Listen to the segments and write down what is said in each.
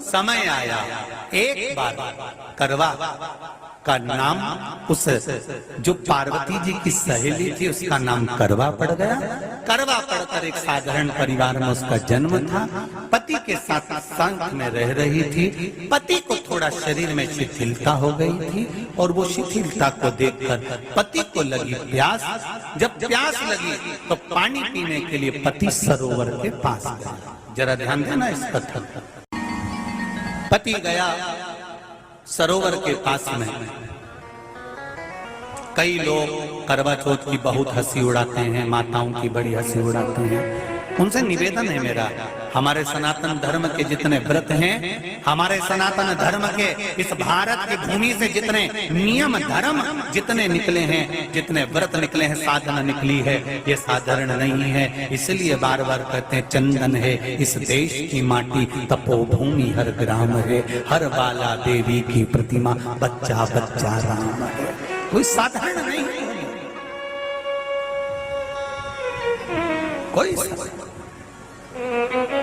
समय आया, एक बार करवा का नाम उस जो पार्वती जी की सहेली थी उसका नाम करवा पड़ गया। करवा पड़कर एक साधारण परिवार में उसका जन्म था। पति के साथ संग में रह रही थी। पति को थोड़ा शरीर में शिथिलता हो गई थी और वो शिथिलता को देखकर पति को लगी प्यास। जब प्यास लगी तो पानी पीने के लिए पति सरोवर के पास गया। जरा ध्यान देना इस कथन। पति गया सरोवर के पास में। कई लोग करवा चौथ की बहुत हंसी उड़ाते हैं, माताओं की बड़ी हंसी उड़ाते हैं। उनसे निवेदन है मेरा, हमारे सनातन धर्म के जितने व्रत हैं, हमारे सनातन धर्म के इस भारत की भूमि से जितने नियम धर्म जितने निकले हैं, जितने व्रत निकले हैं, साधना निकली है, ये साधारण नहीं है। इसलिए बार बार कहते हैं चंदन है इस देश की माटी, तपोभूमि हर ग्राम है, हर बाला देवी की प्रतिमा, बच्चा बच्चा राम है। कोई साधारण नहीं है, कोई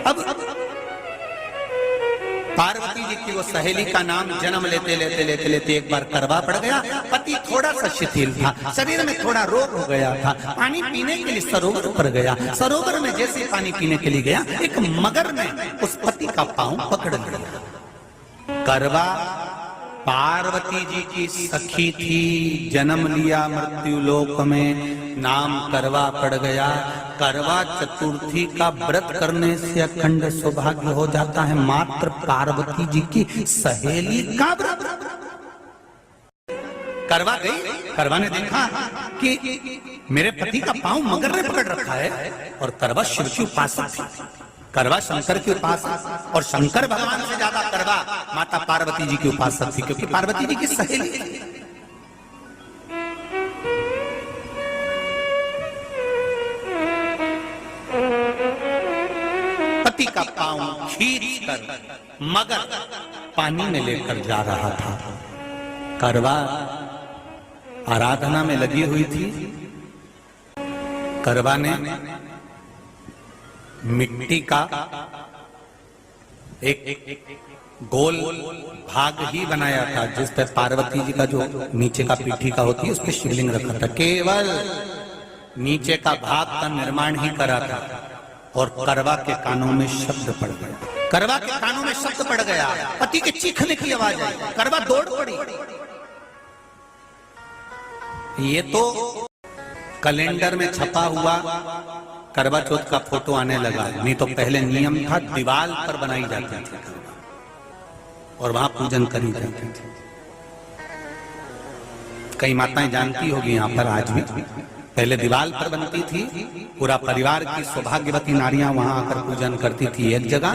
अब पार्वती जी की वो सहेली का नाम जन्म लेते लेते लेते लेते एक बार करवा पड़ गया। पति थोड़ा सा शिथिल था, शरीर में थोड़ा रोग हो गया था। पानी पीने के लिए सरोवर पर गया। सरोवर में जैसे पानी पीने के लिए गया, एक मगर ने उस पति का पांव पकड़ लिया। करवा पार्वती जी की सखी थी, जन्म लिया मृत्यु लोक में, नाम करवा पड़ गया। करवा चतुर्थी का व्रत करने से अखंड सौभाग्य हो जाता है। मात्र पार्वती जी की सहेली का व्रत। करवा गई, करवा ने देखा कि मेरे पति का पांव मगर ने पकड़ रखा है और करवा शिव की उपासक थी। करवा शंकर की उपासक और शंकर भगवान से ज्यादा करवा माता पार्वती जी की उपासक थी, क्योंकि पार्वती जी की सहेली थी। पति का पांव खींचकर मगर पानी में लेकर जा रहा था। करवा आराधना में लगी हुई थी। करवा ने मिट्टी का एक गोल भाग ही बनाया था, जिस पर पार्वती जी का जो नीचे का पीठी का होती है उस पर शिवलिंग रखा था। केवल नीचे का भाग का निर्माण ही करा था और करवा के कानों में शब्द पड़ गया। करवा के कानों में शब्द पड़ गया, पति के चीखने की आवाज आई। करवा दौड़ पड़ी। ये तो कैलेंडर में छपा हुआ करवा चौथ का फोटो आने लगा, नहीं तो पहले नियम था दीवार पर बनाई जाती थी और वहां पूजन करी जाती थी। कई माताएं जानती होगी यहाँ पर आज भी, पहले दीवार पर बनती थी, पूरा परिवार की सौभाग्यवती नारियां वहां आकर पूजन करती थी एक जगह,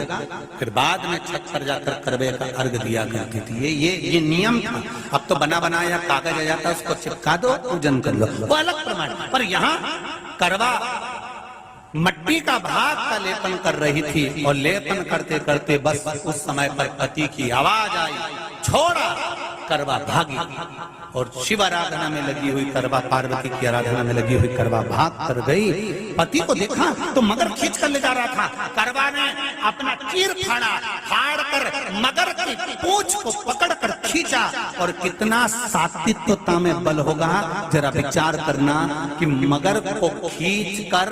फिर बाद में छत पर जाकर करवे का अर्घ दिया करती थी। ये नियम था। अब तो बना बनाया कागज आ जाता, उसको चिपका दो, पूजन कर लो, वो अलग प्रमाण। पर यहाँ करवा मट्टी का भाग का लेपन कर रही थी और लेपन करते करते बस उस समय पर पति की आवाज आई, छोड़ा। करवा भागी और शिव आराधना में लगी हुई करवा, पार्वती की आराधना में लगी हुई करवा भाग कर गई। पति को देखा तो मगर खींच कर ले जा रहा था। करवा ने अपना चीर फाड़ कर मगर की पूंछ को पकड़कर खींचा। और कितना सात्विकता में बल होगा, जरा विचार करना कि मगर को खींच कर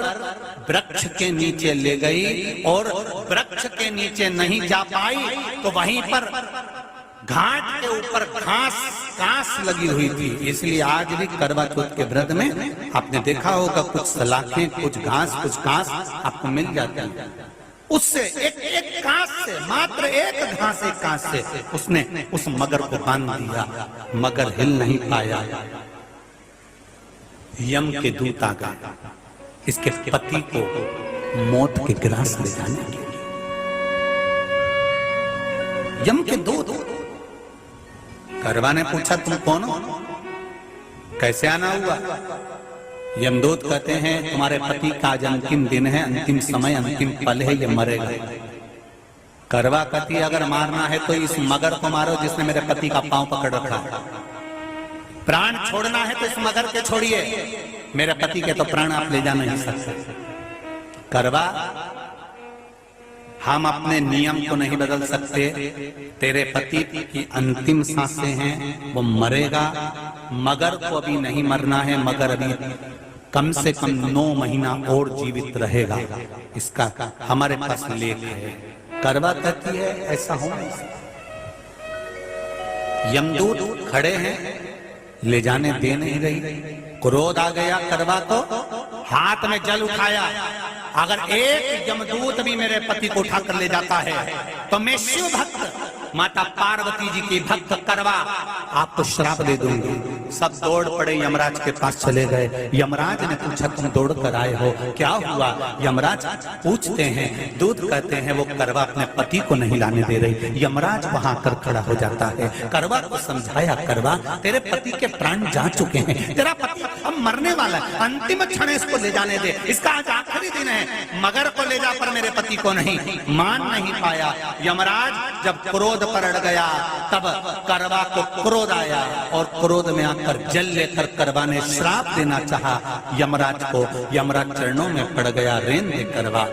वृक्ष के नीचे ले गई और वृक्ष के नीचे नहीं जा पाई तो वहीं पर घाट के ऊपर घास लगी हुई थी। इसलिए आज भी करवा चौथ के व्रत में आपने देखा होगा कुछ सलाखें, कुछ घास आपको मिल जाती है। उससे एक घास से, मात्र एक घास, एक घास से उसने उस मगर को बांध दिया। मगर हिल नहीं पाया। यम के दूत आ गए इसके पति को मौत के ग्रास ले जाने के लिए। यम के दूत। करवा ने पूछा तुम कौन हो, कैसे आना हुआ? यमदूत कहते हैं तुम्हारे पति का आज अंतिम दिन है, अंतिम समय, अंतिम पल है, ये मरेगा। करवा कहती अगर मारना है तो इस मगर को मारो जिसने मेरे पति का पांव पकड़ रखा। प्राण छोड़ना है तो इस मगर के छोड़िए, मेरे पति के तो प्राण आप ले जा नहीं सकते। करवा हम अपने नियम को नहीं बदल सकते। तेरे पति की अंतिम सांसें हैं, वो मरेगा। मगर को अभी नहीं मरना है, मगर अभी कम से कम 9 महीना और जीवित रहेगा। इसका हमारे पास लेख है। करवा कहती है ऐसा हो नहीं सकता। यमदूत खड़े हैं, ले जाने दे नहीं रही। क्रोध आ गया करवा को, हाथ में जल उठाया। अगर एक यमदूत भी मेरे पति को उठाकर ले जाता है तो मैं शिव भक्त माता पार्वती जी की भक्त करवा आपको श्राप दे दूंगी। सब दौड़ पड़े, यमराज के पास चले गए। यमराज ने पूछा तुम दौड़ कर आए हो, क्या हुआ? यमराज पूछते हैं, दूत कहते हैं वो करवा अपने पति को नहीं लाने दे रही। यमराज वहां कर खड़ा हो जाता है। करवा को समझाया, करवा तेरे पति के प्राण जा चुके हैं, तेरा पति अब मरने वाला है, अंतिम क्षण इसको ले जाने दे, इसका आज आखिरी दिन है। मगर को ले जा पर मेरे पति को नहीं। मान नहीं पाया। यमराज जब क्रोध पर अड़ गया तब करवा को क्रोध आया और क्रोध में आकर जल लेकर करवा ने श्राप देना चाहा यमराज को। यमराज चरणों में पड़ गया, रेन दे करवा,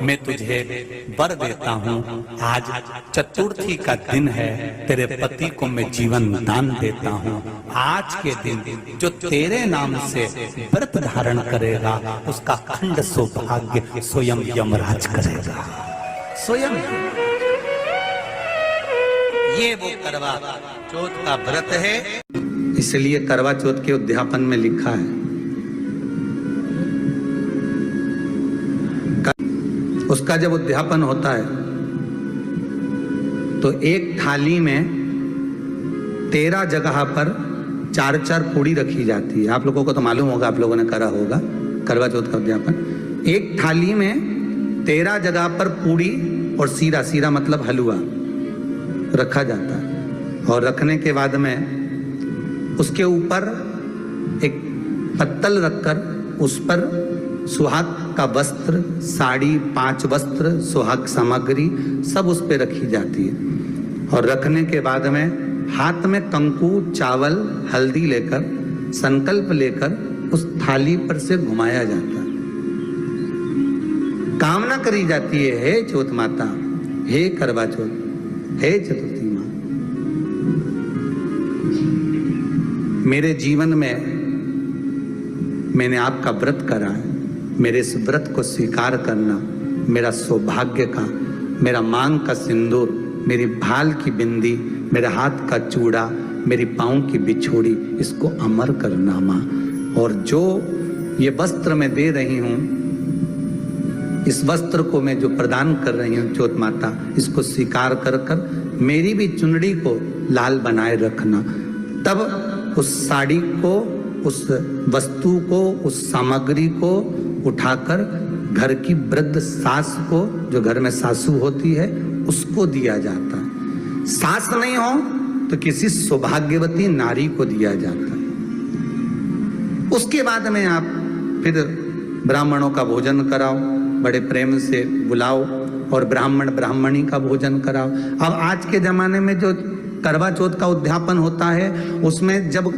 मैं तुझे वर देता हूँ। आज चतुर्थी का दिन है, तेरे पति को मैं जीवन दान देता हूँ। आज के दिन जो तेरे नाम से व्रत धारण करेगा उसका खंड सौभाग्य स्वयं यमराज करेगा। स्वयं ये वो करवा चौथ का व्रत है। इसलिए करवा चौथ के उद्यापन में लिखा है, उसका जब उद्यापन होता है तो एक थाली में 13 जगह पर 4-4 पूड़ी रखी जाती है। आप लोगों को तो मालूम होगा, आप लोगों ने करा होगा करवा चौथ का उद्यापन। एक थाली में 13 जगह पर पूड़ी और सीरा, सीरा मतलब हलवा रखा जाता है। और रखने के बाद में उसके ऊपर एक पत्तल रखकर उस पर सुहाग का वस्त्र, साड़ी, 5 वस्त्र, सुहाग सामग्री सब उस पर रखी जाती है। और रखने के बाद में हाथ में कंकु, चावल, हल्दी लेकर संकल्प लेकर उस थाली पर से घुमाया जाता है। कामना करी जाती है, हे चौथ माता, हे करवा चौथ, हे चतुर्थी मां, मेरे जीवन में मैंने आपका व्रत करा है, मेरे इस व्रत को स्वीकार करना, मेरा सौभाग्य का, मेरा मांग का सिंदूर, मेरी भाल की बिंदी, मेरे हाथ का चूड़ा, मेरी पाँव की बिछोड़ी, इसको अमर करना मां। और जो ये वस्त्र मैं दे रही हूं, इस वस्त्र को मैं जो प्रदान कर रही हूँ चौथ माता, इसको स्वीकार कर कर मेरी भी चुनड़ी को लाल बनाए रखना। तब उस साड़ी को, उस वस्तु को, उस सामग्री को उठाकर घर की वृद्ध सास को, जो घर में सासू होती है, उसको दिया जाता है। सास नहीं हो तो किसी सौभाग्यवती नारी को दिया जाता है। उसके बाद में आप फिर ब्राह्मणों का भोजन कराओ, बड़े प्रेम से बुलाओ और ब्राह्मण ब्राह्मणी का भोजन कराओ। अब आज के जमाने में जो करवा चौथ का उद्यापन होता है, उसमें जब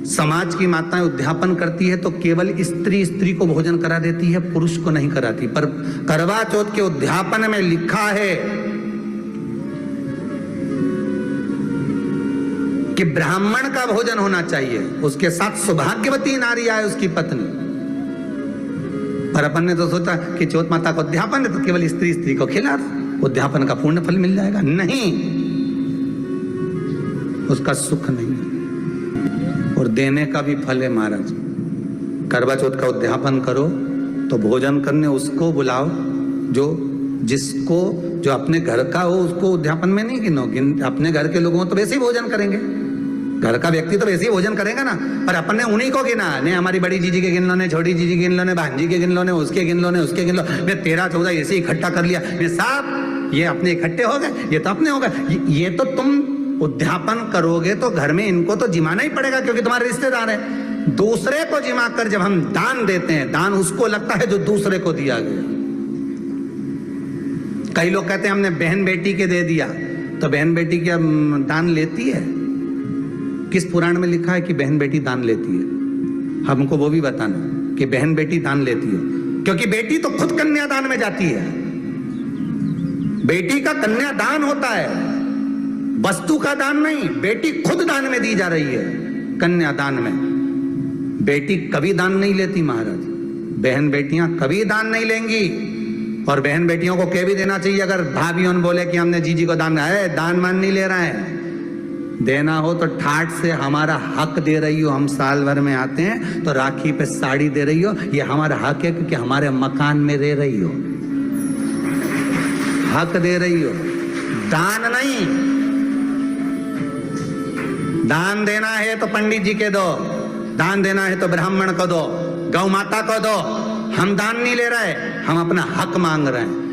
समाज की माताएं उद्यापन करती है तो केवल स्त्री स्त्री को भोजन करा देती है, पुरुष को नहीं कराती। पर करवा चौथ के उद्यापन में लिखा है कि ब्राह्मण का भोजन होना चाहिए, उसके साथ सौभाग्यवती नारी आए, उसकी पत्नी। पर अपन ने तो सोचा कि चौथ माता का उद्यापन है तो केवल स्त्री स्त्री को खिला दो, उद्यापन का पूर्ण फल मिल जाएगा। नहीं, उसका सुख नहीं और देने का भी फल है महाराज। करवा चौथ का उद्यापन करो तो भोजन करने उसको बुलाओ जो अपने घर का हो, उसको उद्यापन में नहीं गिनो। अपने घर के लोगों तो वैसे ही भोजन करेंगे, घर का व्यक्ति तो वैसे ही भोजन करेगा ना। पर अपन ने उन्हीं को गिना, ने हमारी बड़ी जीजी के गिन लो, ने छोटी जीजी गिन लो, ने भांजी के गिन लो, ने उसके गिन लो, ने उसके गिन लो, ने 13-14 ऐसे इकट्ठा कर लिया। ये सब ये अपने इकट्ठे हो गए, ये तो अपने हो गए। ये तो तुम उद्यापन करोगे तो घर में इनको तो जिमाना ही पड़ेगा क्योंकि तुम्हारे रिश्तेदार हैं। दूसरे को जिमा कर जब हम दान देते हैं, दान उसको लगता है जो दूसरे को दिया गया। कई लोग कहते हैं हमने बहन बेटी के दे दिया, तो बहन बेटी क्या दान लेती है? किस पुराण में लिखा है कि बहन बेटी दान लेती है? हमको वो भी बताना कि बहन बेटी दान लेती है, क्योंकि बेटी तो खुद कन्यादान में जाती है। बेटी का कन्यादान होता है, वस्तु का दान नहीं। बेटी खुद दान में दी जा रही है, कन्यादान में। बेटी कभी दान नहीं लेती महाराज, बहन बेटियां कभी दान नहीं लेंगी। और बहन बेटियों को कह भी देना चाहिए, अगर भाभियों बोले कि हमने जीजी को दान, है दान मान नहीं ले रहा है, देना हो तो ठाट से हमारा हक दे रही हो। हम साल भर में आते हैं तो राखी पे साड़ी दे रही हो, ये हमारा हक है, क्योंकि हमारे मकान में रह रही हो, हक दे रही हो, दान नहीं। दान देना है तो पंडित जी के दो, दान देना है तो ब्राह्मण को दो, गौ माता को दो। हम दान नहीं ले रहे, हम अपना हक मांग रहे हैं।